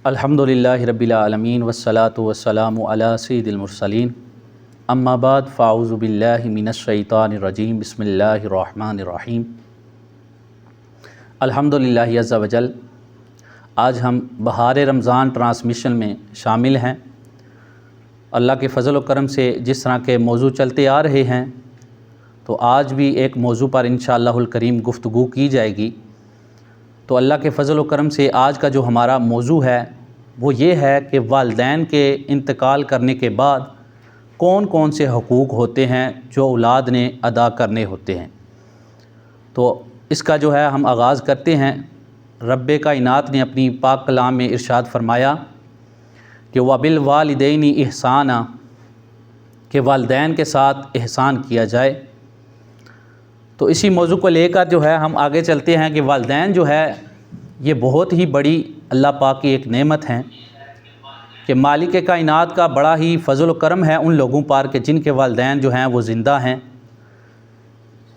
الحمدللہ رب العالمین والصلاة والسلام علی سید المرسلین اما بعد فاعوذ باللہ من الشیطان الرجیم بسم اللہ الرحمن الرحیم الحمدللہ عز وجل۔ آج ہم بہار رمضان ٹرانسمیشن میں شامل ہیں۔ اللہ کے فضل و کرم سے جس طرح کے موضوع چلتے آ رہے ہیں تو آج بھی ایک موضوع پر انشاءاللہ الکریم گفتگو کی جائے گی۔ تو اللہ کے فضل و کرم سے آج کا جو ہمارا موضوع ہے وہ یہ ہے کہ والدین کے انتقال کرنے کے بعد کون کون سے حقوق ہوتے ہیں جو اولاد نے ادا کرنے ہوتے ہیں۔ تو اس کا جو ہے ہم آغاز کرتے ہیں۔ رب کائنات نے اپنی پاک کلام میں ارشاد فرمایا کہ وَبِالْوَالِدَيْنِ احسانا، کہ والدین کے ساتھ احسان کیا جائے۔ تو اسی موضوع کو لے کر جو ہے ہم آگے چلتے ہیں کہ والدین جو ہے یہ بہت ہی بڑی اللہ پاک کی ایک نعمت ہیں کہ مالک کائنات کا بڑا ہی فضل و کرم ہے ان لوگوں پر کہ جن کے والدین جو ہیں وہ زندہ ہیں،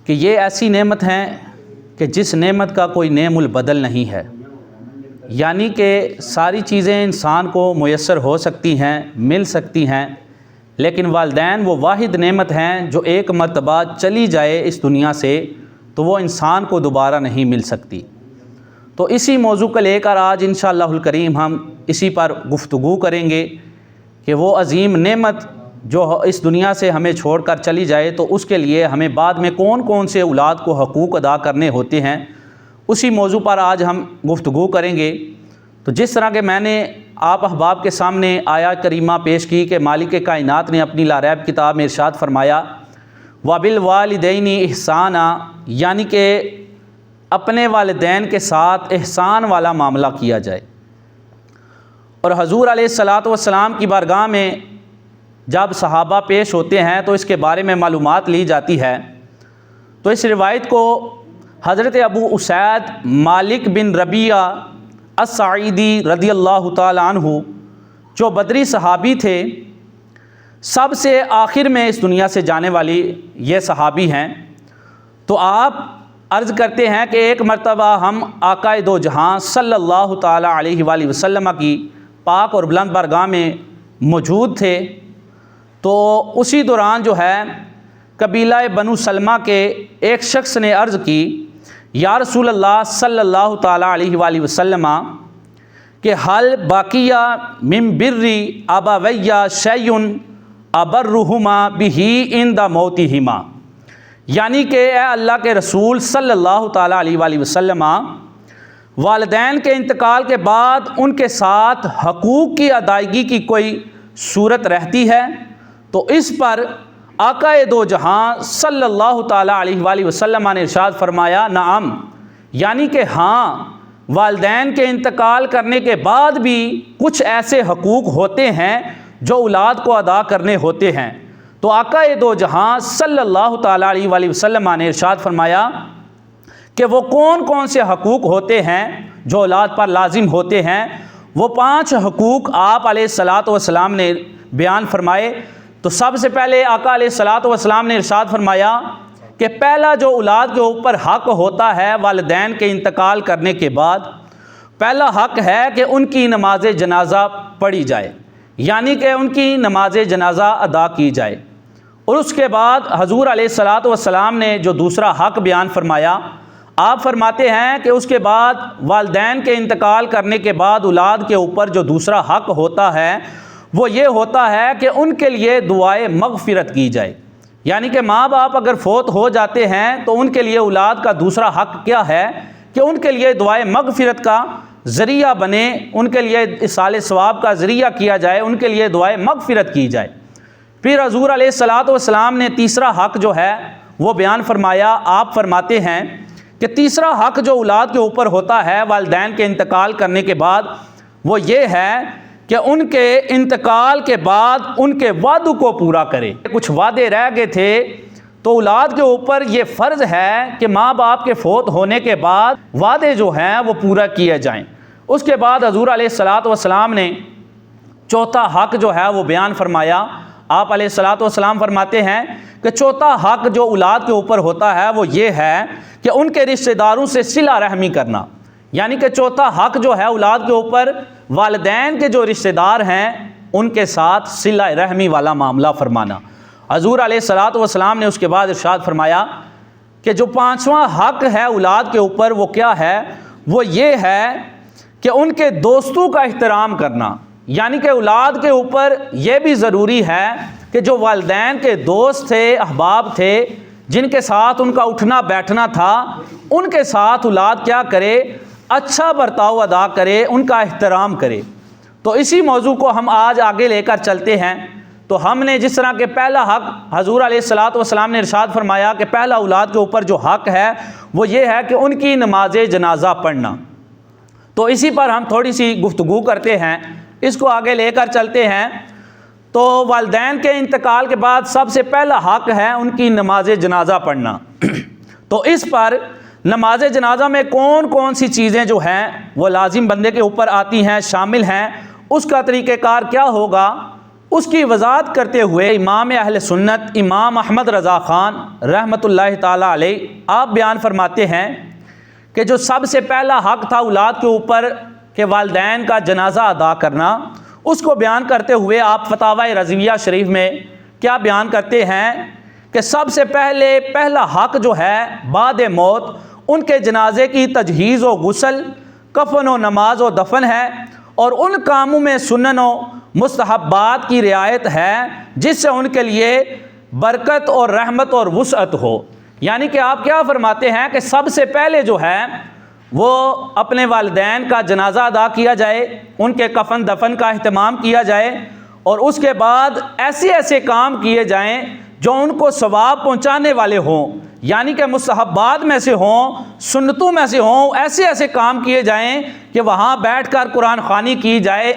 کہ یہ ایسی نعمت ہیں کہ جس نعمت کا کوئی نعم البدل نہیں ہے۔ یعنی کہ ساری چیزیں انسان کو میسر ہو سکتی ہیں، مل سکتی ہیں، لیکن والدین وہ واحد نعمت ہیں جو ایک مرتبہ چلی جائے اس دنیا سے تو وہ انسان کو دوبارہ نہیں مل سکتی۔ تو اسی موضوع کو لے کر آج انشاءاللہ الکریم ہم اسی پر گفتگو کریں گے کہ وہ عظیم نعمت جو اس دنیا سے ہمیں چھوڑ کر چلی جائے تو اس کے لیے ہمیں بعد میں کون کون سے اولاد کو حقوق ادا کرنے ہوتے ہیں، اسی موضوع پر آج ہم گفتگو کریں گے۔ تو جس طرح کہ میں نے آپ احباب کے سامنے آیات کریمہ پیش کی کہ مالک کائنات نے اپنی لاریب کتاب میں ارشاد فرمایا وَبِالْوَالِدَيْنِ احسانا، یعنی کہ اپنے والدین کے ساتھ احسان والا معاملہ کیا جائے۔ اور حضور علیہ الصلاۃ والسلام کی بارگاہ میں جب صحابہ پیش ہوتے ہیں تو اس کے بارے میں معلومات لی جاتی ہے۔ تو اس روایت کو حضرت ابو اسید مالک بن ربیعہ السعیدی رضی اللہ تعالی عنہ جو بدری صحابی تھے، سب سے آخر میں اس دنیا سے جانے والی یہ صحابی ہیں، تو آپ عرض کرتے ہیں کہ ایک مرتبہ ہم آقا دو جہاں صلی اللہ تعالی علیہ وآلہ وسلم کی پاک اور بلند بارگاہ میں موجود تھے۔ تو اسی دوران جو ہے قبیلہ بنو سلمہ کے ایک شخص نے عرض کی یا رسول اللہ صلی اللہ تعالی علیہ وآلہ وسلم کہ حل باقیہ من بری ابویہ شیء ابرہما بہ عند موتہما، یعنی کہ اے اللہ کے رسول صلی اللہ تعالی علیہ وآلہ وسلم، والدین کے انتقال کے بعد ان کے ساتھ حقوق کی ادائیگی کی کوئی صورت رہتی ہے؟ تو اس پر آقا دو جہاں صلی اللہ تعالی علیہ وآلہ وسلم نے ارشاد فرمایا نعم، یعنی کہ ہاں، والدین کے انتقال کرنے کے بعد بھی کچھ ایسے حقوق ہوتے ہیں جو اولاد کو ادا کرنے ہوتے ہیں۔ تو آقا دو جہاں صلی اللہ تعالی علیہ وآلہ وسلم نے ارشاد فرمایا کہ وہ کون کون سے حقوق ہوتے ہیں جو اولاد پر لازم ہوتے ہیں۔ وہ 5 حقوق آپ علیہ الصلاۃ والسلام نے بیان فرمائے۔ تو سب سے پہلے آقا علیہ الصلاۃ والسلام نے ارشاد فرمایا کہ پہلا جو اولاد کے اوپر حق ہوتا ہے والدین کے انتقال کرنے کے بعد، پہلا حق ہے کہ ان کی نماز جنازہ پڑھی جائے، یعنی کہ ان کی نماز جنازہ ادا کی جائے۔ اور اس کے بعد حضور علیہ الصلاۃ والسلام نے جو دوسرا حق بیان فرمایا، آپ فرماتے ہیں کہ اس کے بعد والدین کے انتقال کرنے کے بعد اولاد کے اوپر جو دوسرا حق ہوتا ہے وہ یہ ہوتا ہے کہ ان کے لیے دعائے مغفرت کی جائے۔ یعنی کہ ماں باپ اگر فوت ہو جاتے ہیں تو ان کے لیے اولاد کا دوسرا حق کیا ہے کہ ان کے لیے دعائے مغفرت کا ذریعہ بنے، ان کے لیے ایصال ثواب کا ذریعہ کیا جائے، ان کے لیے دعائے مغفرت کی جائے۔ پھر حضور علیہ الصلاۃ والسلام نے تیسرا حق جو ہے وہ بیان فرمایا۔ آپ فرماتے ہیں کہ تیسرا حق جو اولاد کے اوپر ہوتا ہے والدین کے انتقال کرنے کے بعد وہ یہ ہے کہ ان کے انتقال کے بعد ان کے وعدوں کو پورا کرے۔ کچھ وعدے رہ گئے تھے تو اولاد کے اوپر یہ فرض ہے کہ ماں باپ کے فوت ہونے کے بعد وعدے جو ہیں وہ پورا کیے جائیں۔ اس کے بعد حضور علیہ الصلاۃ والسلام نے چوتھا حق جو ہے وہ بیان فرمایا۔ آپ علیہ الصلاۃ والسلام فرماتے ہیں کہ چوتھا حق جو اولاد کے اوپر ہوتا ہے وہ یہ ہے کہ ان کے رشتہ داروں سے صلہ رحمی کرنا، یعنی کہ چوتھا حق جو ہے اولاد کے اوپر والدین کے جو رشتہ دار ہیں ان کے ساتھ صلہ رحمی والا معاملہ فرمانا۔ حضور علیہ الصلوۃ والسلام نے اس کے بعد ارشاد فرمایا کہ جو پانچواں حق ہے اولاد کے اوپر وہ کیا ہے؟ وہ یہ ہے کہ ان کے دوستوں کا احترام کرنا، یعنی کہ اولاد کے اوپر یہ بھی ضروری ہے کہ جو والدین کے دوست تھے، احباب تھے، جن کے ساتھ ان کا اٹھنا بیٹھنا تھا، ان کے ساتھ اولاد کیا کرے؟ اچھا برتاؤ ادا کرے، ان کا احترام کرے۔ تو اسی موضوع کو ہم آج آگے لے کر چلتے ہیں۔ تو ہم نے جس طرح کہ پہلا حق حضور علیہ الصلوۃ والسلام نے ارشاد فرمایا کہ پہلا اولاد کے اوپر جو حق ہے وہ یہ ہے کہ ان کی نماز جنازہ پڑھنا، تو اسی پر ہم تھوڑی سی گفتگو کرتے ہیں، اس کو آگے لے کر چلتے ہیں۔ تو والدین کے انتقال کے بعد سب سے پہلا حق ہے ان کی نماز جنازہ پڑھنا۔ تو اس پر نماز جنازہ میں کون کون سی چیزیں جو ہیں وہ لازم بندے کے اوپر آتی ہیں، شامل ہیں، اس کا طریقہ کار کیا ہوگا، اس کی وضاحت کرتے ہوئے امام اہل سنت امام احمد رضا خان رحمۃ اللہ تعالیٰ علیہ آپ بیان فرماتے ہیں کہ جو سب سے پہلا حق تھا اولاد کے اوپر کہ والدین کا جنازہ ادا کرنا، اس کو بیان کرتے ہوئے آپ فتاوی رضویہ شریف میں کیا بیان کرتے ہیں کہ سب سے پہلا حق جو ہے بعد موت ان کے جنازے کی تجہیز و غسل، کفن و نماز و دفن ہے، اور ان کاموں میں سنن و مستحبات کی رعایت ہے جس سے ان کے لیے برکت اور رحمت اور وسعت ہو۔ یعنی کہ آپ کیا فرماتے ہیں کہ سب سے پہلے جو ہے وہ اپنے والدین کا جنازہ ادا کیا جائے، ان کے کفن دفن کا اہتمام کیا جائے، اور اس کے بعد ایسے کام کیے جائیں جو ان کو ثواب پہنچانے والے ہوں، یعنی کہ مستحبات میں سے ہوں، سنتوں میں سے ہوں، ایسے کام کیے جائیں کہ وہاں بیٹھ کر قرآن خوانی کی جائے،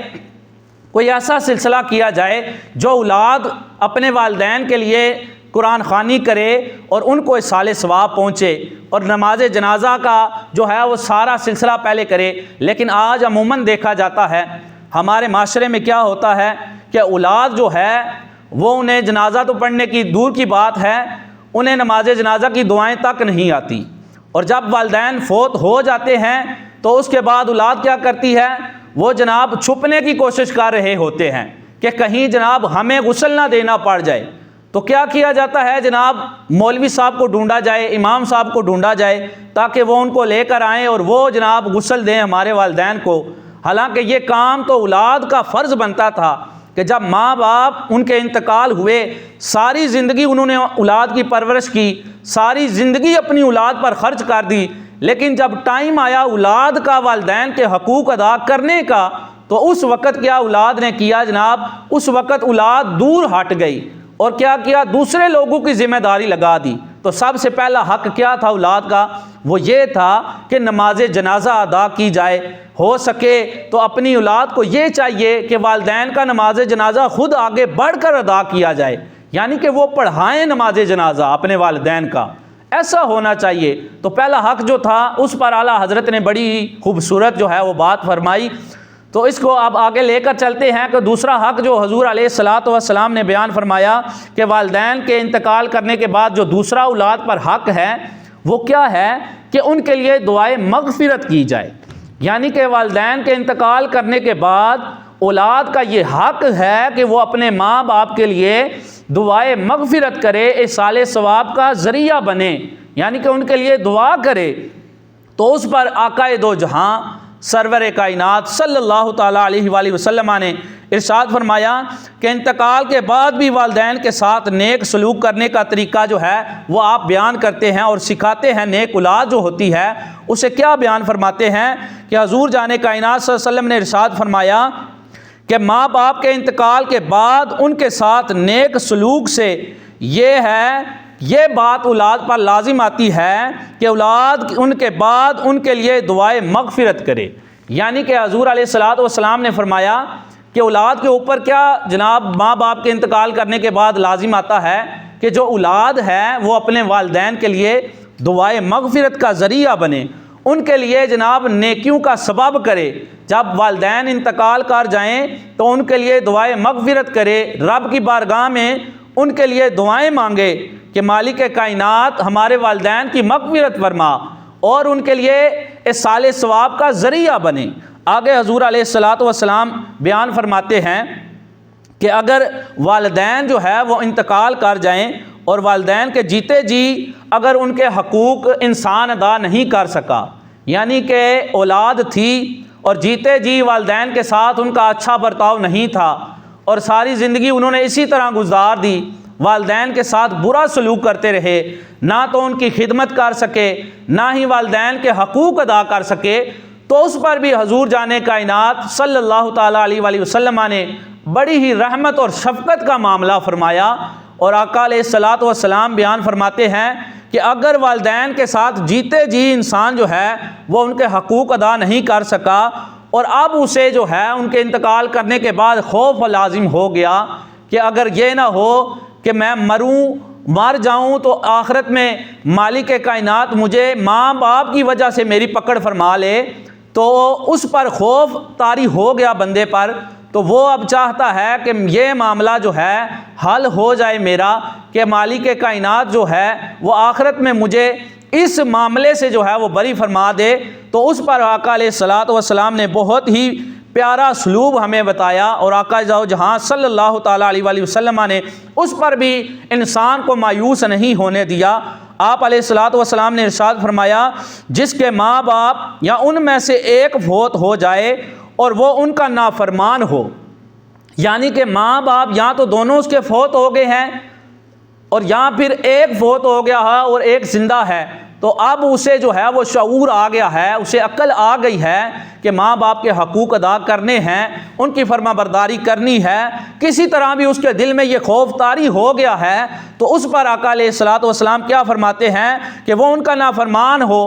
کوئی ایسا سلسلہ کیا جائے جو اولاد اپنے والدین کے لیے قرآن خوانی کرے اور ان کو اصال ثواب پہنچے، اور نماز جنازہ کا جو ہے وہ سارا سلسلہ پہلے کرے۔ لیکن آج عموماً دیکھا جاتا ہے ہمارے معاشرے میں کیا ہوتا ہے کہ اولاد جو ہے وہ انہیں جنازہ تو پڑھنے کی دور کی بات ہے، انہیں نماز جنازہ کی دعائیں تک نہیں آتی، اور جب والدین فوت ہو جاتے ہیں تو اس کے بعد اولاد کیا کرتی ہے؟ وہ جناب چھپنے کی کوشش کر رہے ہوتے ہیں کہ کہیں جناب ہمیں غسل نہ دینا پڑ جائے۔ تو کیا کیا جاتا ہے جناب؟ مولوی صاحب کو ڈھونڈا جائے، امام صاحب کو ڈھونڈا جائے تاکہ وہ ان کو لے کر آئیں اور وہ جناب غسل دیں ہمارے والدین کو۔ حالانکہ یہ کام تو اولاد کا فرض بنتا تھا کہ جب ماں باپ ان کے انتقال ہوئے، ساری زندگی انہوں نے اولاد کی پرورش کی، ساری زندگی اپنی اولاد پر خرچ کر دی، لیکن جب ٹائم آیا اولاد کا والدین کے حقوق ادا کرنے کا تو اس وقت کیا اولاد نے کیا جناب؟ اس وقت اولاد دور ہٹ گئی اور کیا کیا؟ دوسرے لوگوں کی ذمہ داری لگا دی۔ تو سب سے پہلا حق کیا تھا اولاد کا؟ وہ یہ تھا کہ نماز جنازہ ادا کی جائے۔ ہو سکے تو اپنی اولاد کو یہ چاہیے کہ والدین کا نماز جنازہ خود آگے بڑھ کر ادا کیا جائے، یعنی کہ وہ پڑھائیں نماز جنازہ اپنے والدین کا، ایسا ہونا چاہیے۔ تو پہلا حق جو تھا اس پر اعلیٰ حضرت نے بڑی خوبصورت جو ہے وہ بات فرمائی۔ تو اس کو اب آگے لے کر چلتے ہیں کہ دوسرا حق جو حضور علیہ الصلوۃ والسلام نے بیان فرمایا کہ والدین کے انتقال کرنے کے بعد جو دوسرا اولاد پر حق ہے وہ کیا ہے؟ کہ ان کے لیے دعائے مغفرت کی جائے، یعنی کہ والدین کے انتقال کرنے کے بعد اولاد کا یہ حق ہے کہ وہ اپنے ماں باپ کے لیے دعائے مغفرت کرے، اصال ثواب کا ذریعہ بنے، یعنی کہ ان کے لیے دعا کرے۔ تو اس پر آقا دو جہاں سرور کائنات صلی اللہ تعالیٰ علیہ وآلہ وسلم نے ارشاد فرمایا کہ انتقال کے بعد بھی والدین کے ساتھ نیک سلوک کرنے کا طریقہ جو ہے وہ آپ بیان کرتے ہیں اور سکھاتے ہیں۔ نیک اولاد جو ہوتی ہے اسے کیا بیان فرماتے ہیں کہ حضور جان کائنات صلی اللہ علیہ وسلم نے ارشاد فرمایا کہ ماں باپ کے انتقال کے بعد ان کے ساتھ نیک سلوک سے یہ بات اولاد پر لازم آتی ہے کہ اولاد ان کے بعد ان کے لیے دعائے مغفرت کرے، یعنی کہ حضور علیہ الصلوۃ والسلام نے فرمایا کہ اولاد کے اوپر کیا جناب ماں باپ کے انتقال کرنے کے بعد لازم آتا ہے کہ جو اولاد ہے وہ اپنے والدین کے لیے دعائے مغفرت کا ذریعہ بنے، ان کے لیے جناب نیکیوں کا سبب کرے۔ جب والدین انتقال کر جائیں تو ان کے لیے دعائے مغفرت کرے، رب کی بارگاہ میں ان کے لیے دعائیں مانگے کہ مالک کائنات ہمارے والدین کی مغفرت فرما اور ان کے لیے اصال ثواب کا ذریعہ بنے۔ آگے حضور علیہ الصلوۃ والسلام بیان فرماتے ہیں کہ اگر والدین جو ہے وہ انتقال کر جائیں اور والدین کے جیتے جی اگر ان کے حقوق انسان ادا نہیں کر سکا، یعنی کہ اولاد تھی اور جیتے جی والدین کے ساتھ ان کا اچھا برتاؤ نہیں تھا اور ساری زندگی انہوں نے اسی طرح گزار دی، والدین کے ساتھ برا سلوک کرتے رہے، نہ تو ان کی خدمت کر سکے نہ ہی والدین کے حقوق ادا کر سکے، تو اس پر بھی حضور جان کائنات صلی اللہ تعالیٰ علیہ وآلہ وسلم نے بڑی ہی رحمت اور شفقت کا معاملہ فرمایا، اور آقا علیہ الصلوۃ والسلام بیان فرماتے ہیں کہ اگر والدین کے ساتھ جیتے جی انسان جو ہے وہ ان کے حقوق ادا نہیں کر سکا اور اب اسے جو ہے ان کے انتقال کرنے کے بعد خوف لازم ہو گیا کہ اگر یہ نہ ہو کہ میں مر جاؤں تو آخرت میں مالک کائنات مجھے ماں باپ کی وجہ سے میری پکڑ فرما لے، تو اس پر خوف طاری ہو گیا بندے پر، تو وہ اب چاہتا ہے کہ یہ معاملہ جو ہے حل ہو جائے میرا، کہ مالک کائنات جو ہے وہ آخرت میں مجھے اس معاملے سے جو ہے وہ بری فرما دے۔ تو اس پر آقا علیہ الصلوۃ والسلام نے بہت ہی پیارا اسلوب ہمیں بتایا، اور آقا جہاں صلی اللہ تعالیٰ علیہ وآلہ وسلم نے اس پر بھی انسان کو مایوس نہیں ہونے دیا۔ آپ علیہ الصلوۃ والسلام نے ارشاد فرمایا جس کے ماں باپ یا ان میں سے ایک فوت ہو جائے اور وہ ان کا نافرمان ہو، یعنی کہ ماں باپ یا تو دونوں اس کے فوت ہو گئے ہیں اور یا پھر ایک فوت ہو گیا ہے اور ایک زندہ ہے، تو اب اسے جو ہے وہ شعور آ گیا ہے، اسے عقل آ گئی ہے کہ ماں باپ کے حقوق ادا کرنے ہیں، ان کی فرما برداری کرنی ہے، کسی طرح بھی اس کے دل میں یہ خوف طاری ہو گیا ہے، تو اس پر آقا علیہ الصلوۃ والسلام کیا فرماتے ہیں کہ وہ ان کا نافرمان ہو،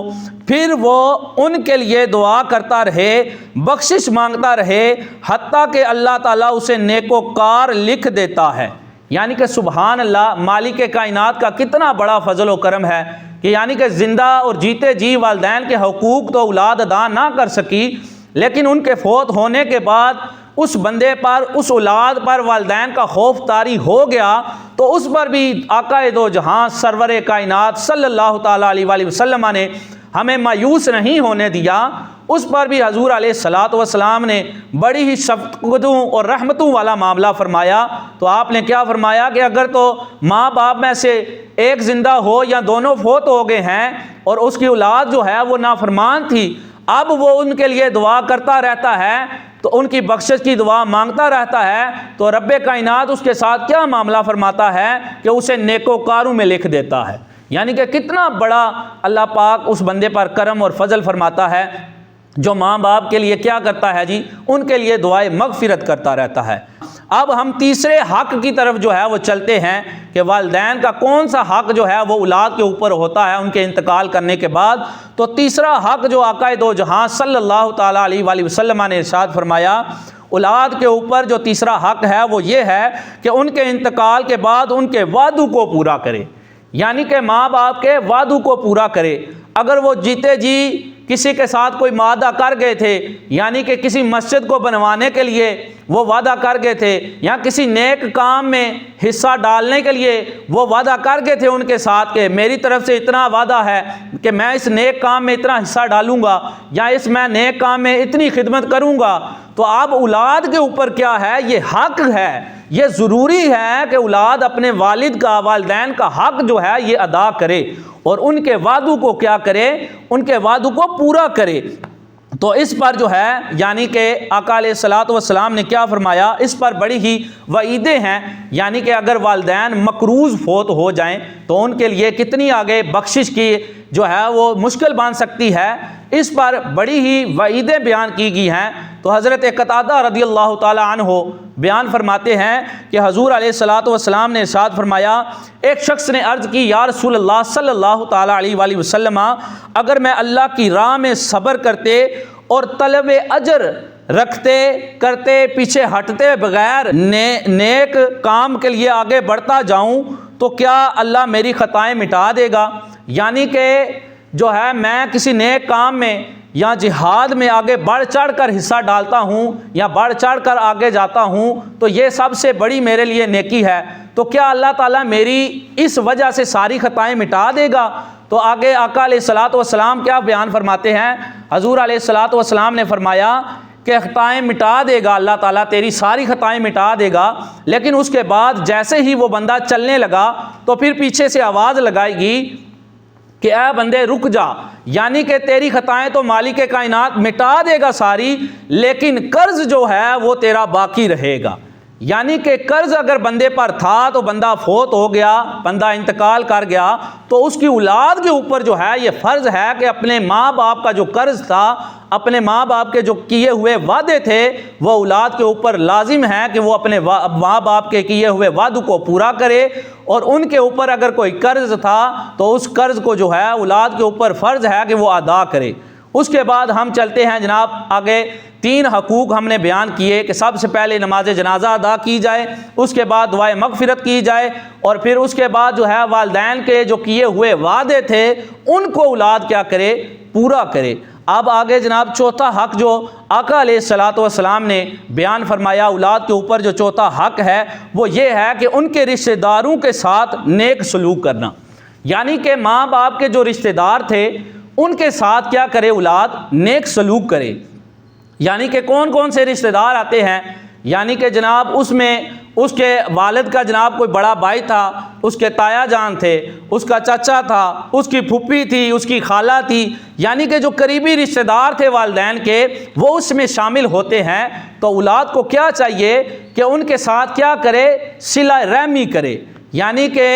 پھر وہ ان کے لیے دعا کرتا رہے، بخشش مانگتا رہے، حتیٰ کہ اللہ تعالیٰ اسے نیکوکار لکھ دیتا ہے۔ یعنی کہ سبحان اللہ، مالک کائنات کا کتنا بڑا فضل و کرم ہے کہ یعنی کہ زندہ اور جیتے جی والدین کے حقوق تو اولاد ادا نہ کر سکی، لیکن ان کے فوت ہونے کے بعد اس بندے پر، اس اولاد پر والدین کا خوف طاری ہو گیا، تو اس پر بھی آقا دو جہاں سرور کائنات صلی اللہ تعالیٰ علیہ وآلہ وسلم نے ہمیں مایوس نہیں ہونے دیا۔ اس پر بھی حضور علیہ الصلوۃ والسلام نے بڑی ہی شفقتوں اور رحمتوں والا معاملہ فرمایا۔ تو آپ نے کیا فرمایا کہ اگر تو ماں باپ میں سے ایک زندہ ہو یا دونوں فوت ہو گئے ہیں اور اس کی اولاد جو ہے وہ نافرمان تھی، اب وہ ان کے لیے دعا کرتا رہتا ہے، تو ان کی بخشش کی دعا مانگتا رہتا ہے، تو رب کائنات اس کے ساتھ کیا معاملہ فرماتا ہے کہ اسے نیکوکاروں میں لکھ دیتا ہے۔ یعنی کہ کتنا بڑا اللہ پاک اس بندے پر کرم اور فضل فرماتا ہے جو ماں باپ کے لیے کیا کرتا ہے جی، ان کے لیے دعائے مغفرت کرتا رہتا ہے۔ اب ہم تیسرے حق کی طرف جو ہے وہ چلتے ہیں کہ والدین کا کون سا حق جو ہے وہ اولاد کے اوپر ہوتا ہے ان کے انتقال کرنے کے بعد۔ تو تیسرا حق جو آقا دو جہاں صلی اللہ تعالیٰ علیہ وآلہ وسلم نے ارشاد فرمایا، اولاد کے اوپر جو تیسرا حق ہے وہ یہ ہے کہ ان کے انتقال کے بعد ان کے وعدوں کو پورا کرے، یعنی کہ ماں باپ کے وعدوں کو پورا کرے۔ اگر وہ جیتے جی کسی کے ساتھ کوئی وعدہ کر گئے تھے، یعنی کہ کسی مسجد کو بنوانے کے لیے وہ وعدہ کر گئے تھے، یا کسی نیک کام میں حصہ ڈالنے کے لیے وہ وعدہ کر گئے تھے ان کے ساتھ کہ میری طرف سے اتنا وعدہ ہے کہ میں اس نیک کام میں اتنا حصہ ڈالوں گا یا اس میں نیک کام میں اتنی خدمت کروں گا، تو اب اولاد کے اوپر کیا ہے، یہ حق ہے، یہ ضروری ہے کہ اولاد اپنے والد کا، والدین کا حق جو ہے یہ ادا کرے اور ان کے وعدوں کو کیا کرے، ان کے وعدوں کو پورا کرے۔ تو اس پر جو ہے یعنی کہ آقا علیہ الصلوۃ والسلام نے کیا فرمایا، اس پر بڑی ہی وعیدیں ہیں، یعنی کہ اگر والدین مقروض فوت ہو جائیں تو ان کے لیے کتنی آگے بخشش کی جو ہے وہ مشکل بن سکتی ہے، اس پر بڑی ہی وعیدیں بیان کی گئی ہیں۔ تو حضرت قتادہ رضی اللہ تعالی عنہ بیان فرماتے ہیں کہ حضور علیہ الصلوۃ والسلام نے ارشاد فرمایا، ایک شخص نے عرض کی یا رسول اللہ صلی اللہ تعالی علیہ وآلہ وسلم، اگر میں اللہ کی راہ میں صبر کرتے اور طلب اجر رکھتے کرتے پیچھے ہٹتے بغیر نیک کام کے لیے آگے بڑھتا جاؤں تو کیا اللہ میری خطائیں مٹا دے گا؟ یعنی کہ جو ہے میں کسی نیک کام میں یا جہاد میں آگے بڑھ چڑھ کر حصہ ڈالتا ہوں یا بڑھ چڑھ کر آگے جاتا ہوں تو یہ سب سے بڑی میرے لیے نیکی ہے، تو کیا اللہ تعالیٰ میری اس وجہ سے ساری خطائیں مٹا دے گا؟ تو آگے آقا علیہ الصلوۃ والسلام کیا بیان فرماتے ہیں، حضور علیہ الصلوۃ والسلام نے فرمایا، کہ خطائیں مٹا دے گا اللہ تعالیٰ، تیری ساری خطائیں مٹا دے گا، لیکن اس کے بعد جیسے ہی وہ بندہ چلنے لگا تو پھر پیچھے سے آواز لگائے گی کہ اے بندے رک جا، یعنی کہ تیری خطائیں تو مالک کائنات مٹا دے گا ساری، لیکن قرض جو ہے وہ تیرا باقی رہے گا۔ یعنی کہ قرض اگر بندے پر تھا تو بندہ فوت ہو گیا، بندہ انتقال کر گیا، تو اس کی اولاد کے اوپر جو ہے یہ فرض ہے کہ اپنے ماں باپ کا جو قرض تھا، اپنے ماں باپ کے جو کیے ہوئے وعدے تھے، وہ اولاد کے اوپر لازم ہے کہ وہ اپنے ماں باپ کے کیے ہوئے وعدوں کو پورا کرے، اور ان کے اوپر اگر کوئی قرض تھا تو اس قرض کو جو ہے اولاد کے اوپر فرض ہے کہ وہ ادا کرے۔ اس کے بعد ہم چلتے ہیں جناب آگے، 3 حقوق ہم نے بیان کیے کہ سب سے پہلے نماز جنازہ ادا کی جائے، اس کے بعد دعائے مغفرت کی جائے، اور پھر اس کے بعد جو ہے والدین کے جو کیے ہوئے وعدے تھے ان کو اولاد کیا کرے، پورا کرے۔ اب آگے جناب چوتھا حق جو آقا علیہ الصلوۃ والسلام نے بیان فرمایا اولاد کے اوپر، جو چوتھا حق ہے وہ یہ ہے کہ ان کے رشتہ داروں کے ساتھ نیک سلوک کرنا، یعنی کہ ماں باپ کے جو رشتہ دار تھے ان کے ساتھ کیا کرے اولاد، نیک سلوک کرے۔ یعنی کہ کون کون سے رشتہ دار آتے ہیں، یعنی کہ جناب اس میں اس کے والد کا جناب کوئی بڑا بھائی تھا، اس کے تایا جان تھے، اس کا چچا تھا، اس کی پھوپھی تھی، اس کی خالہ تھی، یعنی کہ جو قریبی رشتہ دار تھے والدین کے وہ اس میں شامل ہوتے ہیں۔ تو اولاد کو کیا چاہیے کہ ان کے ساتھ کیا کرے، صلہ رحمی کرے، یعنی کہ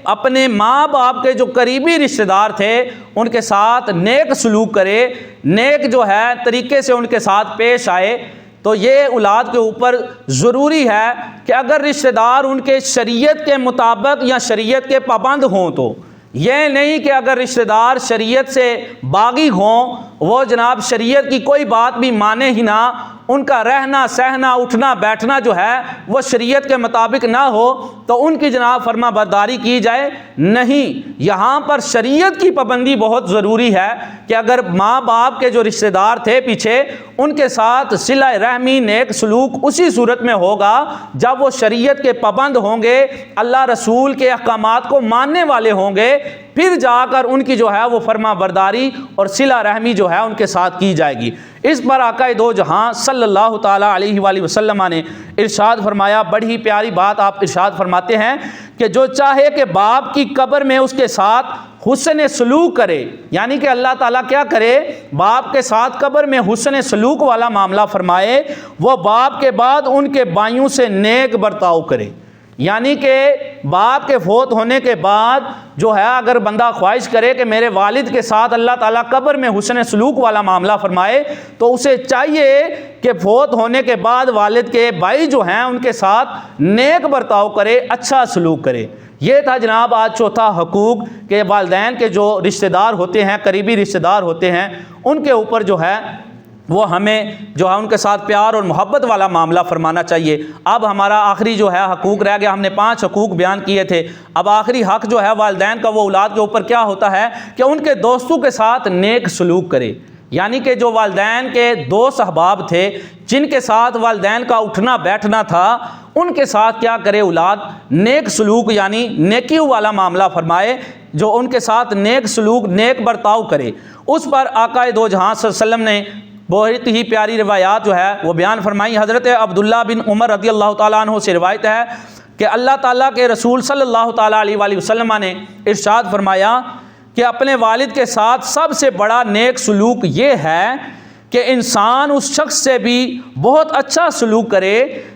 اپنے ماں باپ کے جو قریبی رشتہ دار تھے ان کے ساتھ نیک سلوک کرے، نیک جو ہے طریقے سے ان کے ساتھ پیش آئے۔ تو یہ اولاد کے اوپر ضروری ہے کہ اگر رشتہ دار ان کے شریعت کے مطابق یا شریعت کے پابند ہوں، تو یہ نہیں کہ اگر رشتہ دار شریعت سے باغی ہوں، وہ جناب شریعت کی کوئی بات بھی مانے ہی نہ، ان کا رہنا سہنا اٹھنا بیٹھنا جو ہے وہ شریعت کے مطابق نہ ہو تو ان کی جناب فرما برداری کی جائے، نہیں۔ یہاں پر شریعت کی پابندی بہت ضروری ہے کہ اگر ماں باپ کے جو رشتہ دار تھے پیچھے ان کے ساتھ صلہ رحمی نیک سلوک اسی صورت میں ہوگا جب وہ شریعت کے پابند ہوں گے، اللہ رسول کے احکامات کو ماننے والے ہوں گے، پھر جا کر ان کی جو ہے وہ فرما برداری اور صلہ رحمی جو ہے ان کے ساتھ کی جائے گی۔ اس پر آقا دو جہاں صلی اللہ تعالیٰ علیہ وآلہ وسلم نے ارشاد فرمایا، بڑی پیاری بات آپ ارشاد فرماتے ہیں کہ جو چاہے کہ باپ کی قبر میں اس کے ساتھ حسن سلوک کرے، یعنی کہ اللہ تعالیٰ کیا کرے، باپ کے ساتھ قبر میں حسن سلوک والا معاملہ فرمائے، وہ باپ کے بعد ان کے بھائیوں سے نیک برتاؤ کرے۔ یعنی کہ باپ کے فوت ہونے کے بعد جو ہے اگر بندہ خواہش کرے کہ میرے والد کے ساتھ اللہ تعالیٰ قبر میں حسن سلوک والا معاملہ فرمائے، تو اسے چاہیے کہ فوت ہونے کے بعد والد کے بھائی جو ہیں ان کے ساتھ نیک برتاؤ کرے، اچھا سلوک کرے۔ یہ تھا جناب آج چوتھا حقوق کہ والدین کے جو رشتہ دار ہوتے ہیں، قریبی رشتہ دار ہوتے ہیں، ان کے اوپر جو ہے وہ ہمیں جو ہے ان کے ساتھ پیار اور محبت والا معاملہ فرمانا چاہیے۔ اب ہمارا آخری جو ہے حقوق رہ گیا، ہم نے 5 حقوق بیان کیے تھے، اب آخری حق جو ہے والدین کا وہ اولاد کے اوپر کیا ہوتا ہے کہ ان کے دوستوں کے ساتھ نیک سلوک کرے۔ یعنی کہ جو والدین کے دوست احباب تھے جن کے ساتھ والدین کا اٹھنا بیٹھنا تھا، ان کے ساتھ کیا کرے اولاد، نیک سلوک یعنی نیکیوں والا معاملہ فرمائے، جو ان کے ساتھ نیک سلوک نیک برتاؤ کرے۔ اس پر آقا دو جہاں صلی اللہ علیہ وسلم نے بہت ہی پیاری روایات جو ہے وہ بیان فرمائی۔ حضرت عبداللہ بن عمر رضی اللہ تعالیٰ عنہ سے روایت ہے کہ اللہ تعالیٰ کے رسول صلی اللہ تعالیٰ علیہ وآلہ وسلم نے ارشاد فرمایا کہ اپنے والد کے ساتھ سب سے بڑا نیک سلوک یہ ہے کہ انسان اس شخص سے بھی بہت اچھا سلوک کرے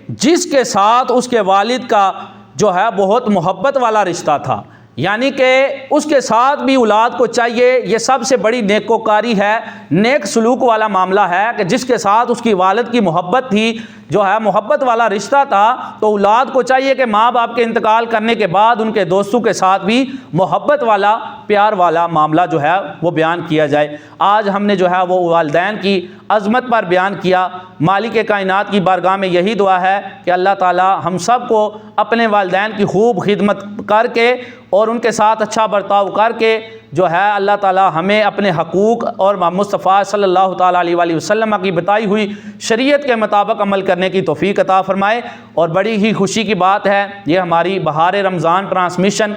جس کے ساتھ اس کے والد کا جو ہے بہت محبت والا رشتہ تھا۔ یعنی کہ اس کے ساتھ بھی اولاد کو چاہیے، یہ سب سے بڑی نیکوکاری ہے، نیک سلوک والا معاملہ ہے کہ جس کے ساتھ اس کی والد کی محبت تھی، جو ہے محبت والا رشتہ تھا، تو اولاد کو چاہیے کہ ماں باپ کے انتقال کرنے کے بعد ان کے دوستوں کے ساتھ بھی محبت والا پیار والا معاملہ جو ہے وہ بیان کیا جائے۔ آج ہم نے جو ہے وہ والدین کی عظمت پر بیان کیا۔ مالک کائنات کی بارگاہ میں یہی دعا ہے کہ اللہ تعالی ہم سب کو اپنے والدین کی خوب خدمت کر کے اور ان کے ساتھ اچھا برتاؤ کر کے جو ہے اللہ تعالی ہمیں اپنے حقوق اور مصطفیٰ صلی اللہ تعالیٰ علیہ وآلہ وسلم کی بتائی ہوئی شریعت کے مطابق عمل کرنے کی توفیق عطا فرمائے۔ اور بڑی ہی خوشی کی بات ہے، یہ ہماری بہار رمضان ٹرانسمیشن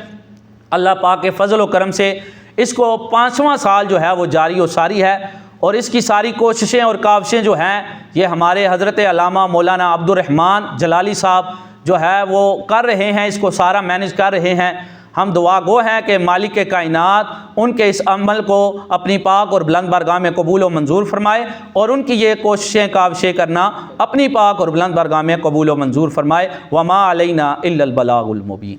اللہ پاک کے فضل و کرم سے اس کو 5واں سال جو ہے وہ جاری و ساری ہے، اور اس کی ساری کوششیں اور کاوشیں جو ہیں یہ ہمارے حضرت علامہ مولانا عبد الرحمن جلالی صاحب جو ہے وہ کر رہے ہیں، اس کو سارا مینیج کر رہے ہیں۔ ہم دعا گو ہیں کہ مالک کائنات ان کے اس عمل کو اپنی پاک اور بلند بارگاہ میں قبول و منظور فرمائے، اور ان کی یہ کوششیں کاوشیں کرنا اپنی پاک اور بلند بارگاہ میں قبول و منظور فرمائے۔ وما علینا الا البلاغ المبین۔